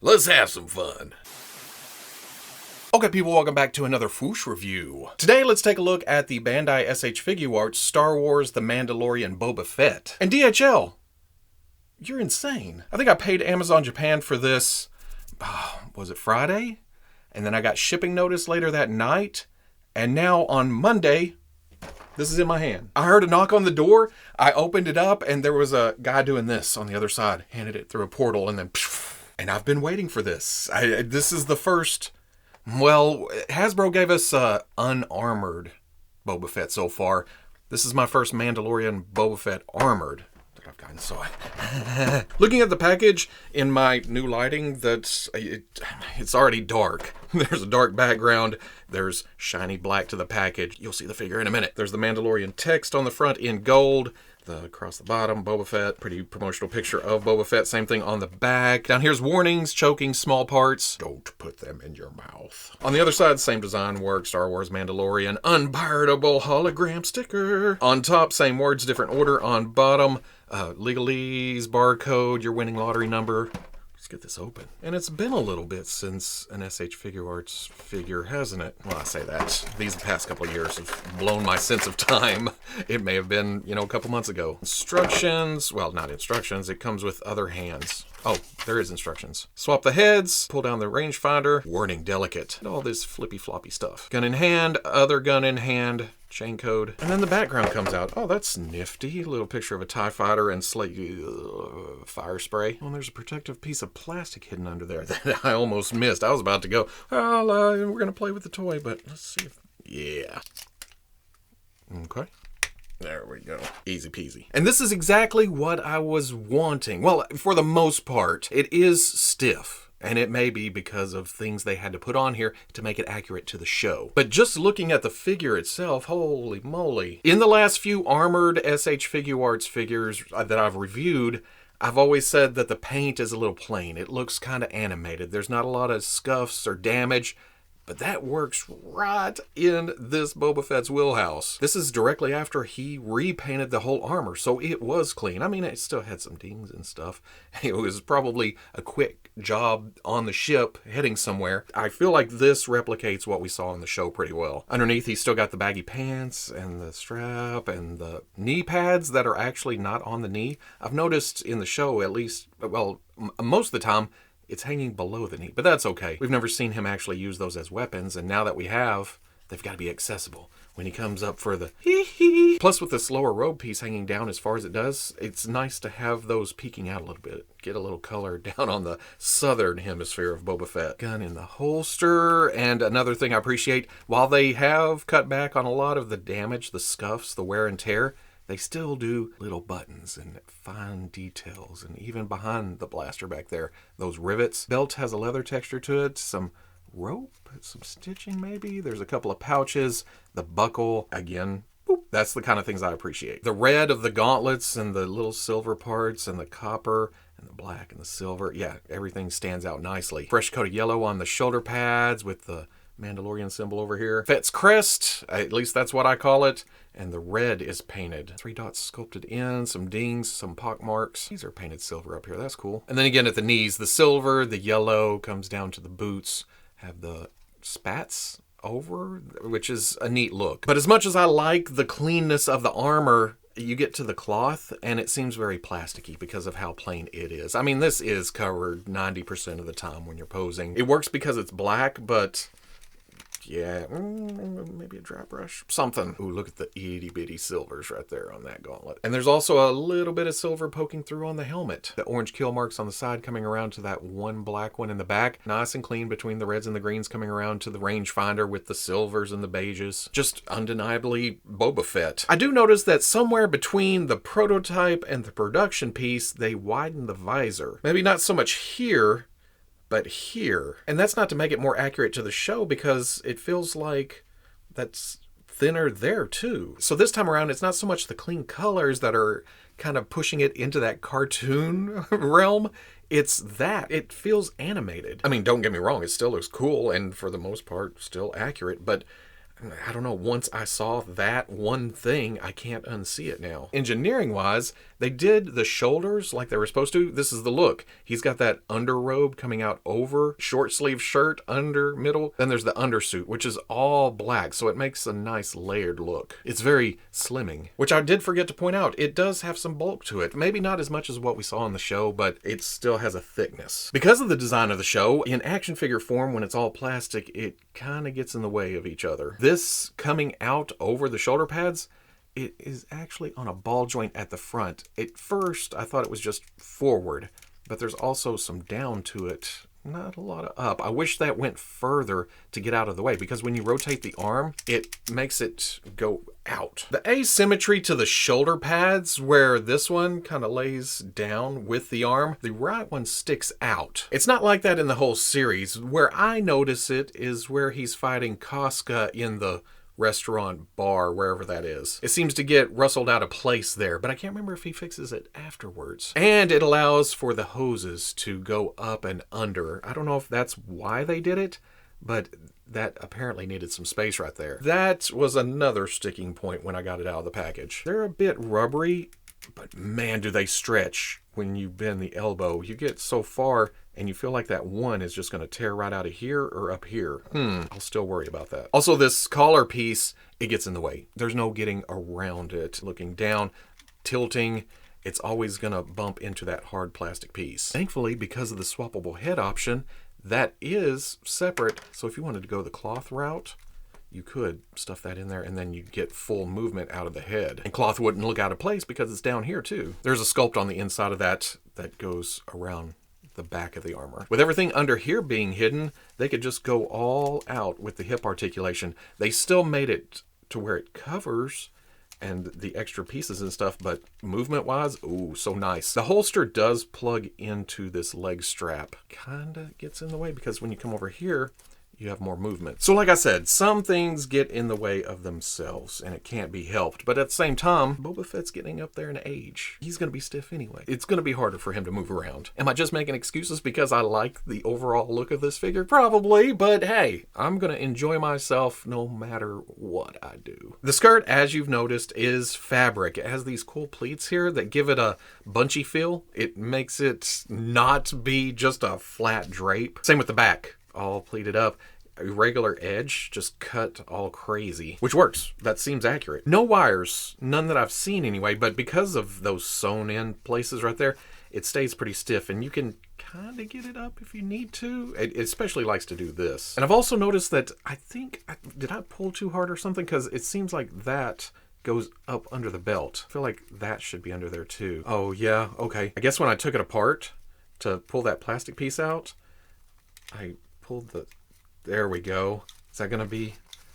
Let's have some fun. Okay, people, welcome back to another Fwoosh review. Today, let's take a look at the Bandai S.H. Figuarts Star Wars The Mandalorian Boba Fett. And DHL, you're insane. I think I paid Amazon Japan for this, was it Friday? And then I got shipping notice later that night. And now on Monday, this is in my hand. I heard a knock on the door. I opened it up and there was a guy doing this on the other side. Handed it through a portal and then, and I've been waiting for this. This is the first. Well, Hasbro gave us unarmored Boba Fett so far. This is my first Mandalorian Boba Fett armored that I've gotten, so looking at the package in my new lighting, it's already dark. There's a dark background. There's shiny black to the package. You'll see the figure in a minute. There's the Mandalorian text on the front in gold. Across the bottom, Boba Fett. Pretty promotional picture of Boba Fett. Same thing on the back. Down here's warnings, choking, small parts. Don't put them in your mouth. On the other side, same design work. Star Wars Mandalorian. Unpiratable hologram sticker. On top, same words, different order. On bottom, legalese, barcode, your winning lottery number. Let's get this open. And it's been a little bit since an S.H. Figuarts figure, hasn't it? Well, I say that. These past couple of years have blown my sense of time. It may have been, a couple months ago. Instructions. Well, not instructions. It comes with other hands. Oh, there is instructions. Swap the heads. Pull down the rangefinder. Warning, delicate. And all this flippy floppy stuff. Gun in hand. Other gun in hand. Chain code. And then the background comes out. Oh, that's nifty. A little picture of a TIE fighter and fire spray. Oh, and there's a protective piece of plastic hidden under there that I almost missed. I was about to go, we're going to play with the toy, but let's see if, yeah. Okay. There we go. Easy peasy. And this is exactly what I was wanting. Well, for the most part, it is stiff. And it may be because of things they had to put on here to make it accurate to the show. But just looking at the figure itself, holy moly. In the last few armored S.H. Figuarts figures that I've reviewed, I've always said that the paint is a little plain. It looks kind of animated. There's not a lot of scuffs or damage. But that works right in this Boba Fett's wheelhouse. This is directly after he repainted the whole armor, so it was clean. I mean, it still had some dings and stuff. It was probably a quick job on the ship heading somewhere. I feel like this replicates what we saw in the show pretty well. Underneath, he's still got the baggy pants and the strap and the knee pads that are actually not on the knee. I've noticed in the show, at least, well, most of the time, it's hanging below the knee, but that's okay. We've never seen him actually use those as weapons, and now that we have, they've got to be accessible when he comes up for the hee-hee. Plus, with this lower robe piece hanging down as far as it does, it's nice to have those peeking out a little bit. Get a little color down on the southern hemisphere of Boba Fett. Gun in the holster, and another thing I appreciate, while they have cut back on a lot of the damage, the scuffs, the wear and tear, they still do little buttons and fine details, and even behind the blaster back there, those rivets. Belt has a leather texture to it, some rope, some stitching maybe. There's a couple of pouches, the buckle, again, boop. That's the kind of things I appreciate. The red of the gauntlets and the little silver parts and the copper and the black and the silver. Yeah, everything stands out nicely. Fresh coat of yellow on the shoulder pads with the Mandalorian symbol over here. Fett's crest, at least that's what I call it. And the red is painted. 3 dots sculpted in, some dings, some pock marks. These are painted silver up here, that's cool. And then again at the knees, the silver, the yellow comes down to the boots. Have the spats over, which is a neat look. But as much as I like the cleanness of the armor, you get to the cloth and it seems very plasticky because of how plain it is. I mean, this is covered 90% of the time when you're posing. It works because it's black, but yeah, maybe a dry brush, something. Ooh, look at the itty bitty silvers right there on that gauntlet. And there's also a little bit of silver poking through on the helmet. The orange kill marks on the side coming around to that one black one in the back. Nice and clean between the reds and the greens coming around to the rangefinder with the silvers and the beiges. Just undeniably Boba Fett. I do notice that somewhere between the prototype and the production piece, they widen the visor. Maybe not so much here, but here. And that's not to make it more accurate to the show, because it feels like that's thinner there too. So this time around, it's not so much the clean colors that are kind of pushing it into that cartoon realm. It's that. It feels animated. I mean, don't get me wrong, it still looks cool and for the most part still accurate, but I don't know, once I saw that one thing, I can't unsee it now. Engineering-wise, they did the shoulders like they were supposed to. This is the look. He's got that underrobe coming out over, short sleeve shirt, under, middle. Then there's the undersuit, which is all black, so it makes a nice layered look. It's very slimming, which I did forget to point out. It does have some bulk to it. Maybe not as much as what we saw on the show, but it still has a thickness. Because of the design of the show, in action figure form, when it's all plastic, it kind of gets in the way of each other. This coming out over the shoulder pads, it is actually on a ball joint at the front. At first, I thought it was just forward, but there's also some down to it. Not a lot of up. I wish that went further to get out of the way, because when you rotate the arm, it makes it go out. The asymmetry to the shoulder pads, where this one kind of lays down with the arm, the right one sticks out. It's not like that in the whole series. Where I notice it is where he's fighting Casca in the restaurant, bar, wherever that is. It seems to get rustled out of place there, but I can't remember if he fixes it afterwards. And it allows for the hoses to go up and under. I don't know if that's why they did it, but that apparently needed some space right there. That was another sticking point when I got it out of the package. They're a bit rubbery, but man, do they stretch when you bend the elbow. You get so far and you feel like that one is just going to tear right out of here or up here. I'll still worry about that. Also, this collar piece, it gets in the way. There's no getting around it. Looking down, tilting, it's always going to bump into that hard plastic piece. Thankfully, because of the swappable head option, that is separate. So if you wanted to go the cloth route, you could stuff that in there and then you get full movement out of the head. And cloth wouldn't look out of place because it's down here too. There's a sculpt on the inside of that that goes around the back of the armor. With everything under here being hidden, they could just go all out with the hip articulation. They still made it to where it covers and the extra pieces and stuff, but movement-wise, ooh, so nice. The holster does plug into this leg strap. Kinda gets in the way because when you come over here, you have more movement. So like I said, some things get in the way of themselves and it can't be helped. But at the same time, Boba Fett's getting up there in age. He's going to be stiff anyway. It's going to be harder for him to move around. Am I just making excuses because I like the overall look of this figure? Probably, but hey, I'm going to enjoy myself no matter what I do. The skirt, as you've noticed, is fabric. It has these cool pleats here that give it a bunchy feel. It makes it not be just a flat drape. Same with the back. All pleated up, a regular edge, just cut all crazy, which works. That seems accurate. No wires, none that I've seen anyway, but because of those sewn in places right there, it stays pretty stiff and you can kind of get it up if you need to. It especially likes to do this. And I've also noticed that did I pull too hard or something? Because it seems like that goes up under the belt. I feel like that should be under there too. Oh yeah, okay. I guess when I took it apart to pull that plastic piece out, I pulled there we go. Is that gonna be?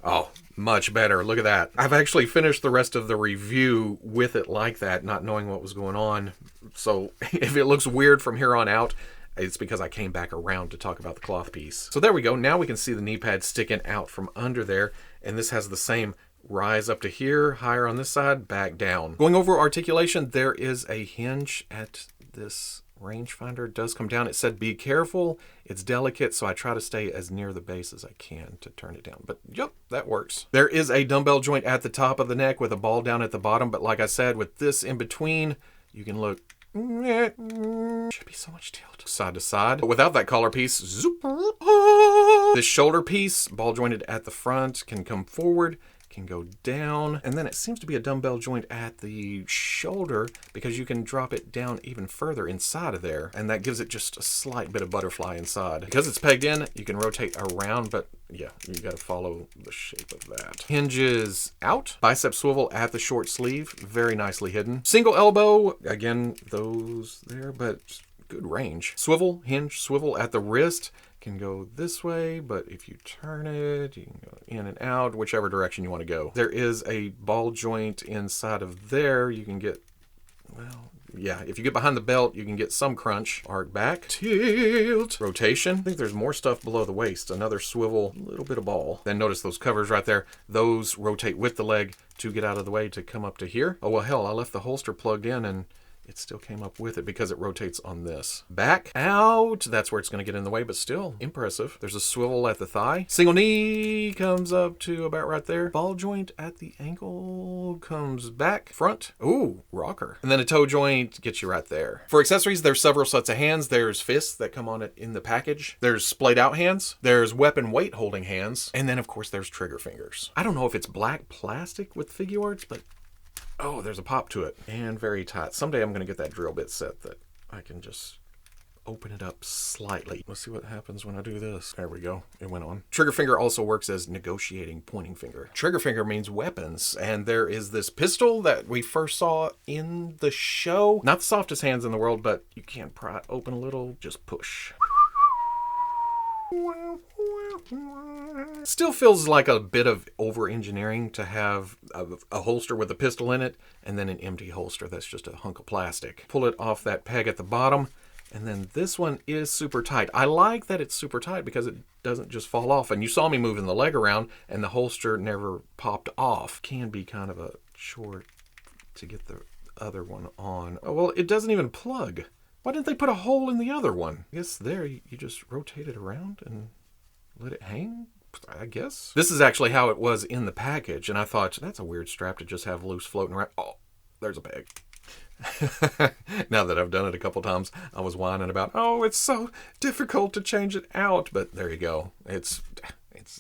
Oh, much better. Look at that. I've actually finished the rest of the review with it like that, not knowing what was going on. So if it looks weird from here on out, it's because I came back around to talk about the cloth piece. So there we go. Now we can see the knee pad sticking out from under there. And this has the same rise up to here, higher on this side, back down. Going over articulation, there is a hinge at this rangefinder. It does come down. It said be careful, it's delicate, so I try to stay as near the base as I can to turn it down. But yep, that works. There is a dumbbell joint at the top of the neck with a ball down at the bottom, but like I said, with this in between, you can look, should be so much tilt side to side. But without that collar piece, zoop, this shoulder piece, ball jointed at the front, can come forward, can go down, and then it seems to be a dumbbell joint at the shoulder because you can drop it down even further inside of there, and that gives it just a slight bit of butterfly inside. Because it's pegged in, you can rotate around, but yeah, you gotta follow the shape of that. Hinges out, bicep swivel at the short sleeve, very nicely hidden. Single elbow, again, those there, but good range. Swivel, hinge, swivel at the wrist. Can go this way, but if you turn it, you can go in and out, whichever direction you want to go. There is a ball joint inside of there. You can get, well, yeah, if you get behind the belt, you can get some crunch. Arc back, tilt, rotation. I think there's more stuff below the waist. Another swivel, a little bit of ball. Then notice those covers right there. Those rotate with the leg to get out of the way to come up to here. Oh, well, hell, I left the holster plugged in and it still came up with it because it rotates on this. Back, out, that's where it's going to get in the way, but still impressive. There's a swivel at the thigh. Single knee comes up to about right there. Ball joint at the ankle comes back, front. Ooh, rocker. And then a toe joint gets you right there. For accessories, there's several sets of hands. There's fists that come on it in the package. There's splayed out hands. There's weapon weight holding hands. And then of course there's trigger fingers. I don't know if it's black plastic with Figuarts, but oh, there's a pop to it. And very tight. Someday I'm going to get that drill bit set that I can just open it up slightly. Let's see what happens when I do this. There we go. It went on. Trigger finger also works as negotiating pointing finger. Trigger finger means weapons. And there is this pistol that we first saw in the show. Not the softest hands in the world, but you can't pry it open a little. Just push. Still feels like a bit of over-engineering to have a holster with a pistol in it and then an empty holster that's just a hunk of plastic. Pull it off that peg at the bottom, and then this one is super tight. I like that it's super tight because it doesn't just fall off. And you saw me moving the leg around and the holster never popped off. Can be kind of a chore to get the other one on. Oh, well, it doesn't even plug. Why didn't they put a hole in the other one? I guess there, you just rotate it around and let it hang, I guess. This is actually how it was in the package, and I thought, that's a weird strap to just have loose floating around. Oh, there's a bag. Now that I've done it a couple times, I was whining about, oh, it's so difficult to change it out. But there you go. It's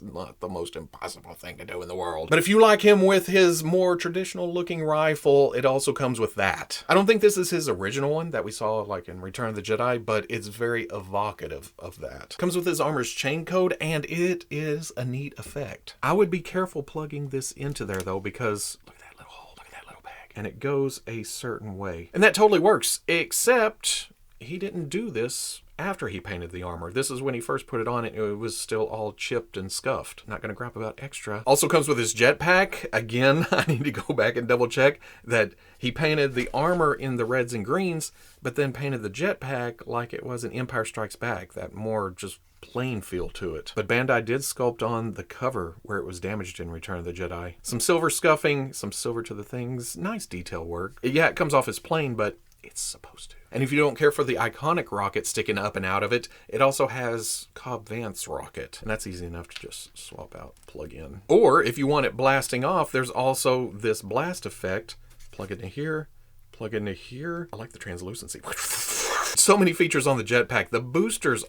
not the most impossible thing to do in the world. But if you like him with his more traditional looking rifle, it also comes with that. I don't think this is his original one that we saw like in Return of the Jedi, but it's very evocative of that. Comes with his armor's chain code, and it is a neat effect. I would be careful plugging this into there though, because look at that little hole, look at that little bag. And it goes a certain way. And that totally works, except he didn't do this after he painted the armor. This is when he first put it on, it was still all chipped and scuffed. Not gonna grab about extra. Also comes with his jetpack. Again, I need to go back and double check that he painted the armor in the reds and greens, but then painted the jetpack like it was an Empire Strikes Back, that more just plain feel to it. But Bandai did sculpt on the cover where it was damaged in Return of the Jedi. Some silver scuffing, some silver to the things, nice detail work. Yeah, it comes off as plain, but it's supposed to. And if you don't care for the iconic rocket sticking up and out of it, it also has Cobb Vanth's rocket. And that's easy enough to just swap out, plug in. Or if you want it blasting off, there's also this blast effect. Plug it in here, plug it into here. I like the translucency. So many features on the jetpack. The boosters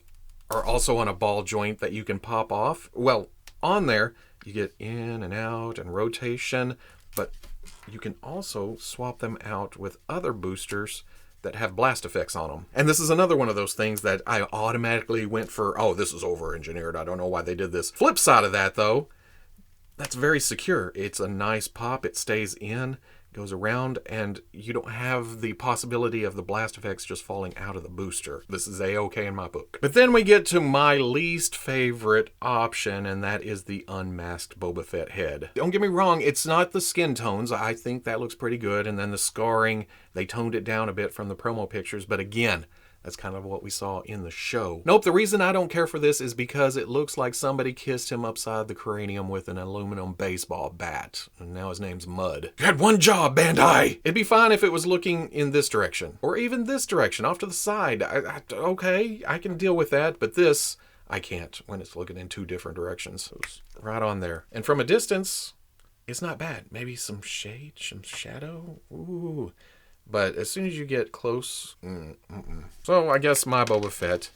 are also on a ball joint that you can pop off. Well, on there, you get in and out and rotation, but you can also swap them out with other boosters that have blast effects on them. And this is another one of those things that I automatically went for, oh, this is over-engineered. I don't know why they did this. Flip side of that, though, that's very secure. It's a nice pop. It stays in, goes around, and you don't have the possibility of the blast effects just falling out of the booster. This is A-okay in my book. But then we get to my least favorite option, and that is the unmasked Boba Fett head. Don't get me wrong, it's not the skin tones. I think that looks pretty good, and then the scarring, they toned it down a bit from the promo pictures, but again, that's kind of what we saw in the show. Nope, the reason I don't care for this is because it looks like somebody kissed him upside the cranium with an aluminum baseball bat. And now his name's Mud. You had one job, Bandai! It'd be fine if it was looking in this direction. Or even this direction, off to the side. Okay, I can deal with that, but this, I can't when it's looking in two different directions. It was right on there. And from a distance, it's not bad. Maybe some shade, some shadow? Ooh. But as soon as you get close, So I guess my Boba Fett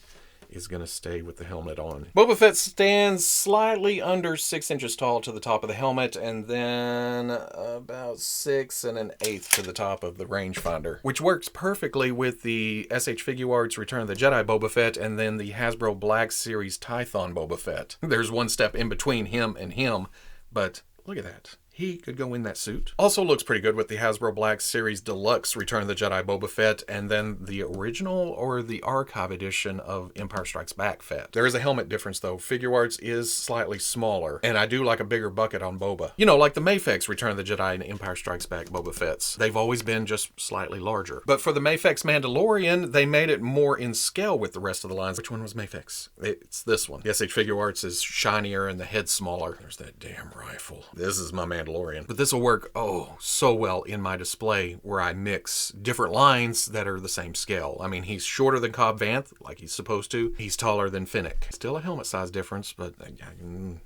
is going to stay with the helmet on. Boba Fett stands slightly under 6 inches tall to the top of the helmet, and then about 6 1/8 to the top of the rangefinder, which works perfectly with the S.H. Figuarts Return of the Jedi Boba Fett and then the Hasbro Black Series Tython Boba Fett. There's one step in between him and him, but look at that. He could go in that suit. Also looks pretty good with the Hasbro Black Series Deluxe Return of the Jedi Boba Fett and then the original or the archive edition of Empire Strikes Back Fett. There is a helmet difference though. Figuarts is slightly smaller, and I do like a bigger bucket on Boba. You know, like the Mafex Return of the Jedi and Empire Strikes Back Boba Fetts. They've always been just slightly larger. But for the Mafex Mandalorian, they made it more in scale with the rest of the lines. Which one was Mafex? It's this one. The S.H. Figuarts is shinier and the head's smaller. There's that damn rifle. This is my man Mandalorian. But this will work, oh, so well in my display where I mix different lines that are the same scale. I mean, he's shorter than Cobb Vanth, like he's supposed to. He's taller than Fennec. Still a helmet size difference, but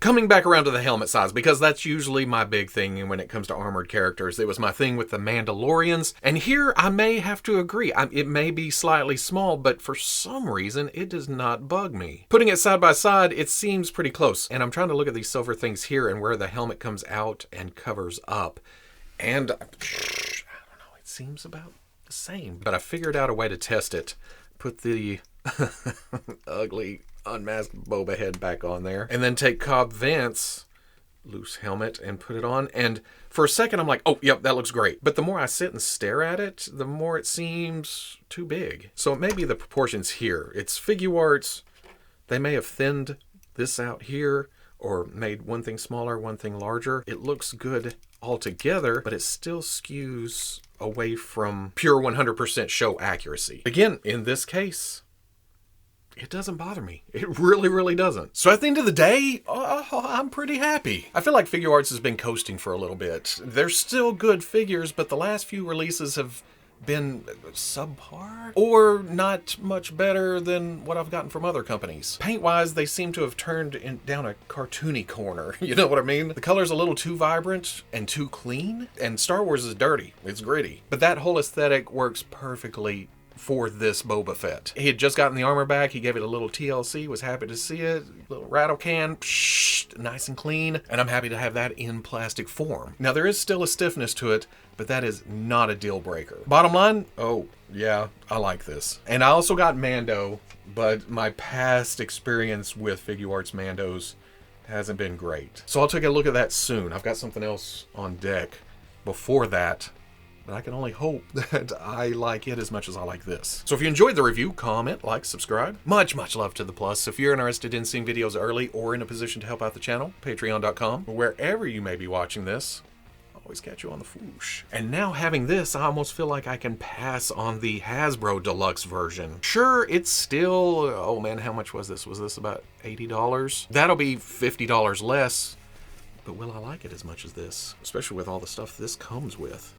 coming back around to the helmet size, because that's usually my big thing when it comes to armored characters. It was my thing with the Mandalorians, and here I may have to agree. It may be slightly small, but for some reason, it does not bug me. Putting it side by side, it seems pretty close, and I'm trying to look at these silver things here and where the helmet comes out and covers up, and I don't know, it seems about the same, but I figured out a way to test it. Put the ugly unmasked Boba head back on there, and then take Cobb Vanth's loose helmet and put it on, and for a second I'm like, oh, yep, that looks great. But the more I sit and stare at it, the more it seems too big. So it may be the proportions here. It's Figuarts. They may have thinned this out here or made one thing smaller, one thing larger. It looks good altogether, but it still skews away from pure 100% show accuracy. Again, in this case, it doesn't bother me. It really, really doesn't. So at the end of the day, I'm pretty happy. I feel like Figuarts has been coasting for a little bit. They're still good figures, but the last few releases have been subpar or not much better than what I've gotten from other companies. Paint-wise, they seem to have turned down a cartoony corner. You know what I mean? The color's a little too vibrant and too clean, and Star Wars is dirty. It's gritty. But that whole aesthetic works perfectly for this Boba Fett. He had just gotten the armor back. He gave it a little TLC, was happy to see it. Little rattle can, nice and clean. And I'm happy to have that in plastic form. Now there is still a stiffness to it, but that is not a deal breaker. Bottom line, oh yeah, I like this. And I also got Mando, but my past experience with Figuarts Mandos hasn't been great. So I'll take a look at that soon. I've got something else on deck before that, but I can only hope that I like it as much as I like this. So if you enjoyed the review, comment, like, subscribe. Much, much love to the plus. If you're interested in seeing videos early or in a position to help out the channel, patreon.com, or wherever you may be watching this, I'll always catch you on the Fwoosh. And now having this, I almost feel like I can pass on the Hasbro Deluxe version. Sure, it's still, oh man, how much was this? Was this about $80? That'll be $50 less, but will I like it as much as this? Especially with all the stuff this comes with.